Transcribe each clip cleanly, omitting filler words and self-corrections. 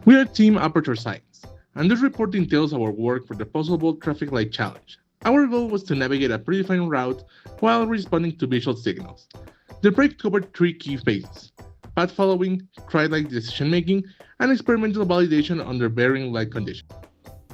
We are Team Aperture Science, and this report entails our work for the Puzzlebot Traffic Light Challenge. Our goal was to navigate a predefined route while responding to visual signals. The project covered three key phases: path following, trial-like decision making, and experimental validation under varying light conditions.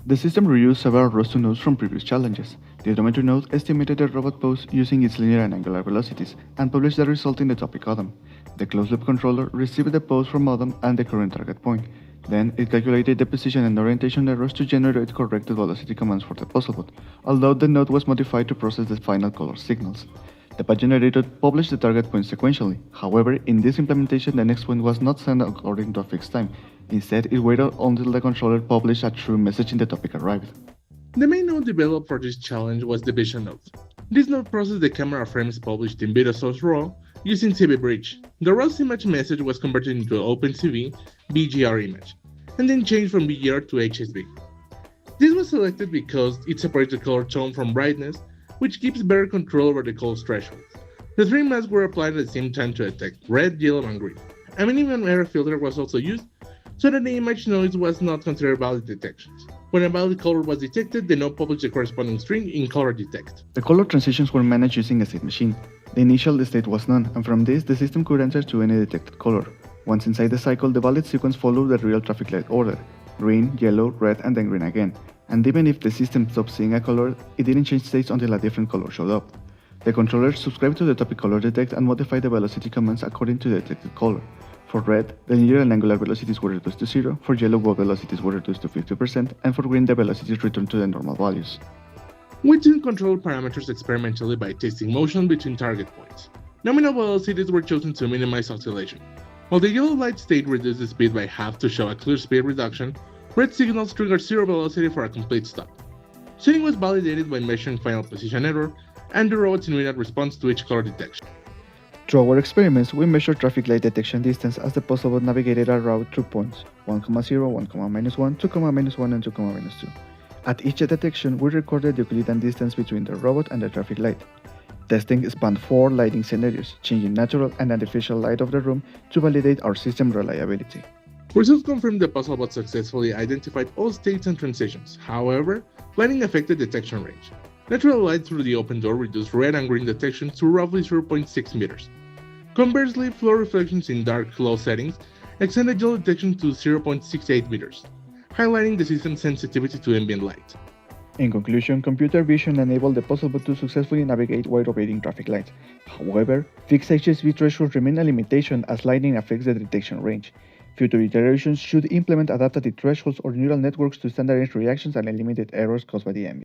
The system reused several raster nodes from previous challenges. The odometer node estimated the robot pose using its linear and angular velocities and published the result in the topic column. The closed-loop controller received the pose from modem and the current target point. Then it calculated the position and orientation errors to generate corrected velocity commands for the Puzzlebot, although the node was modified to process the final color signals. The path generator published the target point sequentially. However, in this implementation, the next point was not sent according to a fixed time. Instead, it waited until the controller published a true message in the topic arrived. The main node developed for this challenge was the Vision node. This node processed the camera frames published in video source RAW using CV Bridge. The RAW image message was converted into an OpenCV BGR image, and then changed from BGR to HSV. This was selected because it separates the color tone from brightness, which gives better control over the color thresholds. The three masks were applied at the same time to detect red, yellow, and green. A minimum error filter was also used so that the image noise was not considered valid detections. When a valid color was detected, the node published the corresponding string in color detect. The color transitions were managed using a state machine. The initial state was none, and from this, the system could answer to any detected color. Once inside the cycle, the valid sequence followed the real traffic light order: green, yellow, red, and then green again. And even if the system stopped seeing a color, it didn't change states until a different color showed up. The controller subscribed to the topic color detect and modified the velocity commands according to the detected color. For red, the linear and angular velocities were reduced to 0, for yellow both velocities were reduced to 50%, and for green the velocities returned to the normal values. We tuned control parameters experimentally by testing motion between target points. Nominal velocities were chosen to minimize oscillation. While the yellow light state reduced the speed by half to show a clear speed reduction, red signals triggered zero velocity for a complete stop. Tuning was validated by measuring final position error and the robot's immediate response to each color detection. Through our experiments, we measured traffic light detection distance as the Puzzlebot navigated a route through points 1,0, 1, -1, 2, -1, and 2, -2. At each detection, we recorded the Euclidean distance between the robot and the traffic light. Testing spanned 4 lighting scenarios, changing natural and artificial light of the room to validate our system reliability. Results confirmed the Puzzlebot successfully identified all states and transitions. However, lighting affected detection range. Natural light through the open door reduced red and green detection to roughly 0.6 meters. Conversely, floor reflections in dark closed settings extended yellow detection to 0.68 meters, highlighting the system's sensitivity to ambient light. In conclusion, computer vision enabled the Puzzlebot to successfully navigate while obeying traffic lights. However, fixed HSV thresholds remain a limitation as lighting affects the detection range. Future iterations should implement adaptive thresholds or neural networks to standardize reactions and eliminate errors caused by the ambient.